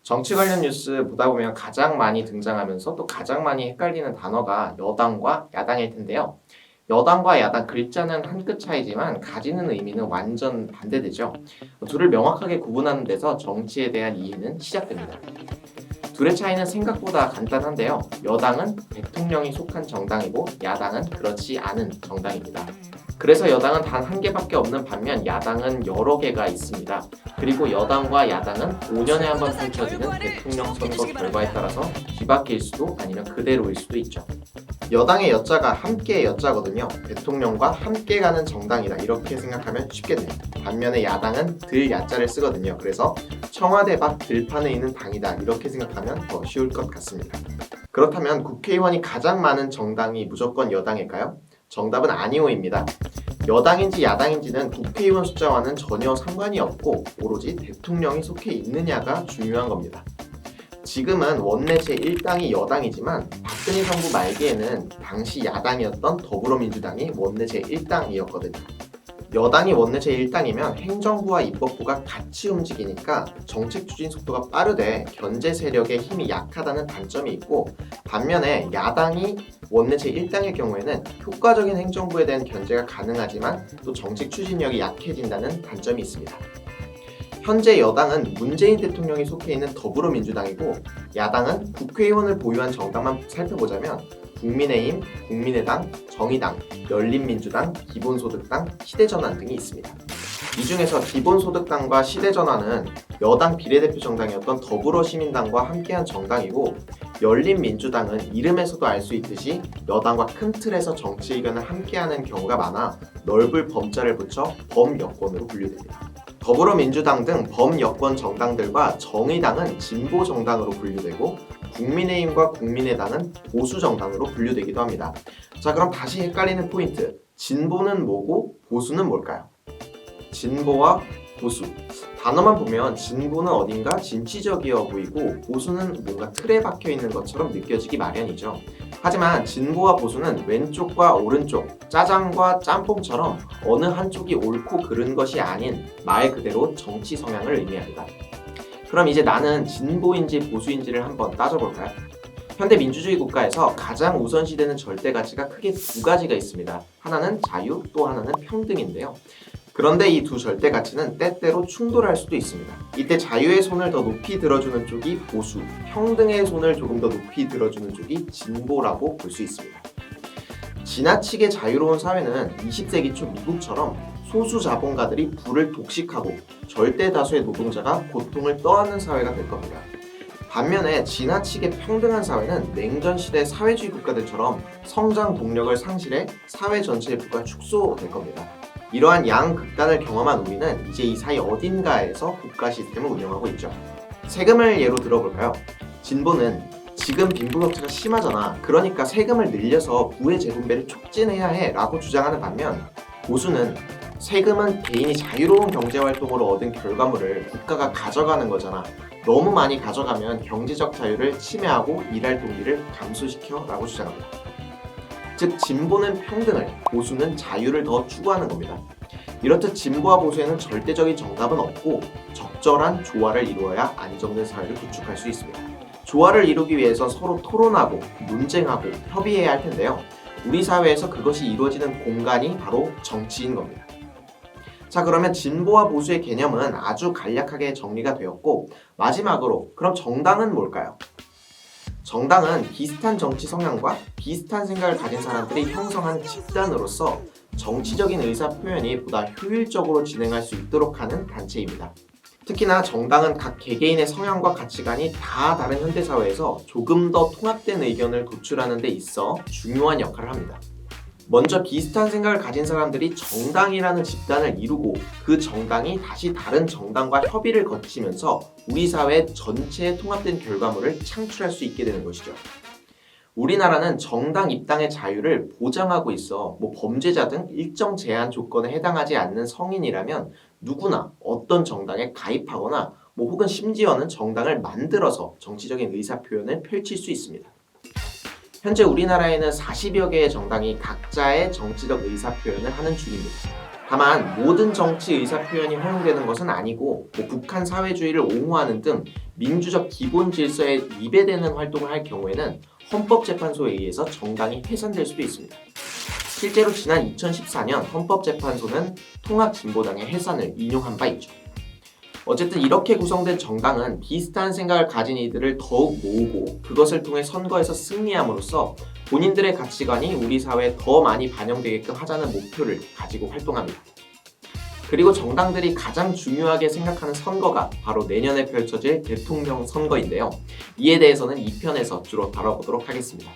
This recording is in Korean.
정치 관련 뉴스 보다 보면 가장 많이 등장하면서 또 가장 많이 헷갈리는 단어가 여당과 야당일 텐데요. 여당과 야당 글자는 한 끗 차이지만 가지는 의미는 완전 반대되죠. 둘을 명확하게 구분하는 데서 정치에 대한 이해는 시작됩니다. 둘의 차이는 생각보다 간단한데요. 여당은 대통령이 속한 정당이고 야당은 그렇지 않은 정당입니다. 그래서 여당은 단 한 개밖에 없는 반면 야당은 여러 개가 있습니다. 그리고 여당과 야당은 5년에 한 번 펼쳐지는 대통령 선거 결과에 따라서 뒤바뀔 수도 아니면 그대로일 수도 있죠. 여당의 여자가 함께의 여자거든요. 대통령과 함께 가는 정당이다 이렇게 생각하면 쉽게 돼요. 반면에 야당은 들 야자를 쓰거든요. 그래서 청와대 밖 들판에 있는 당이다 이렇게 생각하면 더 쉬울 것 같습니다. 그렇다면 국회의원이 가장 많은 정당이 무조건 여당일까요? 정답은 아니오입니다. 여당인지 야당인지는 국회의원 숫자와는 전혀 상관이 없고 오로지 대통령이 속해 있느냐가 중요한 겁니다. 지금은 원내 제1당이 여당이지만 박근혜 정부 말기에는 당시 야당이었던 더불어민주당이 원내 제1당이었거든요. 여당이 원내 제1당이면 행정부와 입법부가 같이 움직이니까 정책 추진 속도가 빠르되 견제 세력의 힘이 약하다는 단점이 있고, 반면에 야당이 원내 제1당일 경우에는 효과적인 행정부에 대한 견제가 가능하지만 또 정책 추진력이 약해진다는 단점이 있습니다. 현재 여당은 문재인 대통령이 속해 있는 더불어민주당이고, 야당은 국회의원을 보유한 정당만 살펴보자면 국민의힘, 국민의당, 정의당, 열린민주당, 기본소득당, 시대전환 등이 있습니다. 이 중에서 기본소득당과 시대전환은 여당 비례대표 정당이었던 더불어시민당과 함께한 정당이고, 열린민주당은 이름에서도 알 수 있듯이 여당과 큰 틀에서 정치 의견을 함께하는 경우가 많아 넓을 범자를 붙여 범여권으로 분류됩니다. 더불어민주당 등 범여권 정당들과 정의당은 진보 정당으로 분류되고, 국민의힘과 국민의당은 보수 정당으로 분류되기도 합니다. 자, 그럼 다시 헷갈리는 포인트. 진보는 뭐고 보수는 뭘까요? 진보와 보수. 단어만 보면 진보는 어딘가 진취적이어 보이고 보수는 뭔가 틀에 박혀 있는 것처럼 느껴지기 마련이죠. 하지만 진보와 보수는 왼쪽과 오른쪽, 짜장과 짬뽕처럼 어느 한쪽이 옳고 그른 것이 아닌 말 그대로 정치 성향을 의미합니다. 그럼 이제 나는 진보인지 보수인지를 한번 따져볼까요? 현대 민주주의 국가에서 가장 우선시되는 절대 가치가 크게 두 가지가 있습니다. 하나는 자유, 또 하나는 평등인데요. 그런데 이 두 절대 가치는 때때로 충돌할 수도 있습니다. 이때 자유의 손을 더 높이 들어주는 쪽이 보수, 평등의 손을 조금 더 높이 들어주는 쪽이 진보라고 볼 수 있습니다. 지나치게 자유로운 사회는 20세기 초 미국처럼 소수 자본가들이 부를 독식하고 절대 다수의 노동자가 고통을 떠안는 사회가 될 겁니다. 반면에 지나치게 평등한 사회는 냉전시대 사회주의 국가들처럼 성장 동력을 상실해 사회 전체의 부가 축소될 겁니다. 이러한 양극단을 경험한 우리는 이제 이 사이 어딘가에서 국가 시스템을 운영하고 있죠. 세금을 예로 들어볼까요? 진보는 지금 빈부격차가 심하잖아. 그러니까 세금을 늘려서 부의 재분배를 촉진해야 해 라고 주장하는 반면, 보수는 세금은 개인이 자유로운 경제활동으로 얻은 결과물을 국가가 가져가는 거잖아. 너무 많이 가져가면 경제적 자유를 침해하고 일할 동기를 감소시켜 라고 주장합니다. 즉 진보는 평등을, 보수는 자유를 더 추구하는 겁니다. 이렇듯 진보와 보수에는 절대적인 정답은 없고 적절한 조화를 이루어야 안정된 사회를 구축할 수 있습니다. 조화를 이루기 위해서 서로 토론하고 논쟁하고 협의해야 할 텐데요. 우리 사회에서 그것이 이루어지는 공간이 바로 정치인 겁니다. 자, 그러면 진보와 보수의 개념은 아주 간략하게 정리가 되었고, 마지막으로 그럼 정당은 뭘까요? 정당은 비슷한 정치 성향과 비슷한 생각을 가진 사람들이 형성한 집단으로서 정치적인 의사 표현이 보다 효율적으로 진행할 수 있도록 하는 단체입니다. 특히나 정당은 각 개개인의 성향과 가치관이 다 다른 현대사회에서 조금 더 통합된 의견을 도출하는 데 있어 중요한 역할을 합니다. 먼저 비슷한 생각을 가진 사람들이 정당이라는 집단을 이루고 그 정당이 다시 다른 정당과 협의를 거치면서 우리 사회 전체에 통합된 결과물을 창출할 수 있게 되는 것이죠. 우리나라는 정당 입당의 자유를 보장하고 있어 범죄자 등 일정 제한 조건에 해당하지 않는 성인이라면 누구나 어떤 정당에 가입하거나 혹은 심지어는 정당을 만들어서 정치적인 의사표현을 펼칠 수 있습니다. 현재 우리나라에는 40여 개의 정당이 각자의 정치적 의사표현을 하는 중입니다. 다만 모든 정치 의사 표현이 허용되는 것은 아니고 북한 사회주의를 옹호하는 등 민주적 기본 질서에 위배되는 활동을 할 경우에는 헌법재판소에 의해서 정당이 해산될 수도 있습니다. 실제로 지난 2014년 헌법재판소는 통합진보당의 해산을 인용한 바 있죠. 어쨌든 이렇게 구성된 정당은 비슷한 생각을 가진 이들을 더욱 모으고 그것을 통해 선거에서 승리함으로써 본인들의 가치관이 우리 사회에 더 많이 반영되게끔 하자는 목표를 가지고 활동합니다. 그리고 정당들이 가장 중요하게 생각하는 선거가 바로 내년에 펼쳐질 대통령 선거인데요. 이에 대해서는 2편에서 주로 다뤄보도록 하겠습니다.